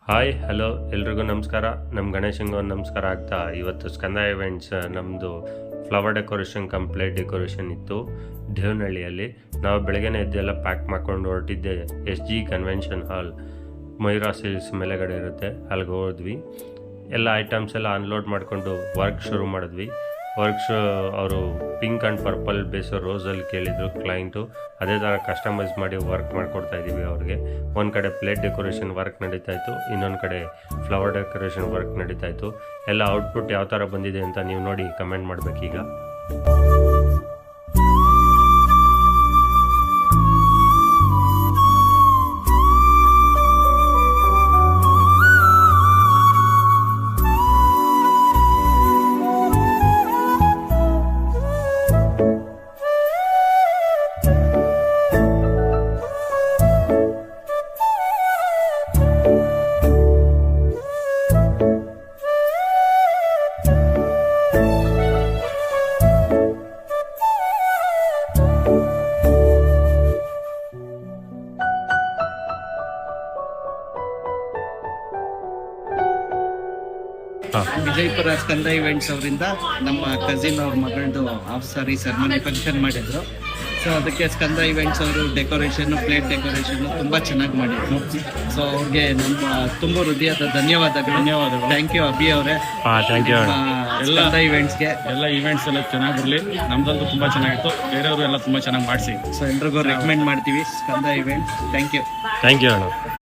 Hi hello ಎಲ್ರಿಗೂ ನಮಸ್ಕಾರ. ನಮ್ಮ ಗಣೇಶಂಗೆ ಒಂದು ನಮಸ್ಕಾರ ಆಗ್ತಾ ಇವತ್ತು ಸ್ಕಂದ ಇವೆಂಟ್ಸ್ ನಮ್ಮದು ಫ್ಲವರ್ ಡೆಕೋರೇಷನ್ ಕಂಪ್ಲೀಟ್ ಡೆಕೋರೇಷನ್ ಇತ್ತು ದೇವನಹಳ್ಳಿಯಲ್ಲಿ. ನಾವು ಬೆಳಗ್ಗೆನೇ ಎದ್ದೆಲ್ಲ ಪ್ಯಾಕ್ ಮಾಡ್ಕೊಂಡು ಹೊರಟಿದ್ದೆ SG ಕನ್ವೆನ್ಷನ್ ಹಾಲ್ ಮಯೂರಾ ಸಿಲ್ಸ್ ಮೇಲೆಗಡೆ ಇರುತ್ತೆ, ಅಲ್ಲಿಗೆ ಹೋದ್ವಿ. ಎಲ್ಲ ಐಟಮ್ಸ್ ಎಲ್ಲ ಅನ್ಲೋಡ್ ಮಾಡಿಕೊಂಡು ವರ್ಕ್ ಶುರು ಮಾಡಿದ್ವಿ. ಅವರು ಪಿಂಕ್ ಆ್ಯಂಡ್ ಪರ್ಪಲ್ ಬೇಸೋ ರೋಸಲ್ಲಿ ಕೇಳಿದರು ಕ್ಲೈಂಟು. ಅದೇ ಥರ ಕಸ್ಟಮೈಸ್ ಮಾಡಿ ವರ್ಕ್ ಮಾಡಿಕೊಡ್ತಾ ಇದ್ದೀವಿ ಅವ್ರಿಗೆ. ಒಂದು ಕಡೆ ಪ್ಲೇಟ್ ಡೆಕೋರೇಷನ್ ವರ್ಕ್ ನಡೀತಾಯಿತ್ತು, ಇನ್ನೊಂದು ಕಡೆ ಫ್ಲವರ್ ಡೆಕೋರೇಷನ್ ವರ್ಕ್ ನಡೀತಾಯಿತ್ತು. ಎಲ್ಲ ಔಟ್ಪುಟ್ ಯಾವ ಥರ ಬಂದಿದೆ ಅಂತ ನೀವು ನೋಡಿ ಕಮೆಂಟ್ ಮಾಡಬೇಕೀಗ. ವಿಜಯಪುರ ಸ್ಕಂದ ಇವೆಂಟ್ಸ್ ಅವರಿಂದ ನಮ್ಮ ಕಸಿನ್ ಅವ್ರ ಮಗಳದು ಹಾಫ್ ಸಾರಿ ಸೆರೆಮನಿ ಫಂಕ್ಷನ್ ಮಾಡಿದ್ರು. ಸೊ ಅದಕ್ಕೆ ಸ್ಕಂದ ಇವೆಂಟ್ಸ್ ಅವರು ಡೆಕೋರೇಷನ್, ಪ್ಲೇಟ್ ಡೆಕೋರೇಷನ್ ತುಂಬ ಚೆನ್ನಾಗಿ ಮಾಡಿದ್ರು. ಸೊ ಅವ್ರಿಗೆ ನಮ್ಮ ತುಂಬ ಹೃದಯದ ಧನ್ಯವಾದಗಳು. ಥ್ಯಾಂಕ್ ಯು ಅಭಿ ಅವರೇ. ಸ್ಕಂದ ಇವೆಂಟ್ಸ್ಗೆ ಎಲ್ಲ ಇವೆಂಟ್ಸ್ ಎಲ್ಲ ಚೆನ್ನಾಗಿ ಬರಲಿ. ನಮ್ದಂತೂ ತುಂಬ ಚೆನ್ನಾಗಿತ್ತು, ಬೇರೆಯವರು ಎಲ್ಲ ತುಂಬ ಚೆನ್ನಾಗಿ ಮಾಡಿಸಿ. ಸೊ ಎಲ್ರಿಗೂ ರೆಕಮೆಂಡ್ ಮಾಡ್ತೀವಿ ಸ್ಕಂದ ಇವೆಂಟ್ಸ್. ಥ್ಯಾಂಕ್ ಯು ಅಣ್ಣ.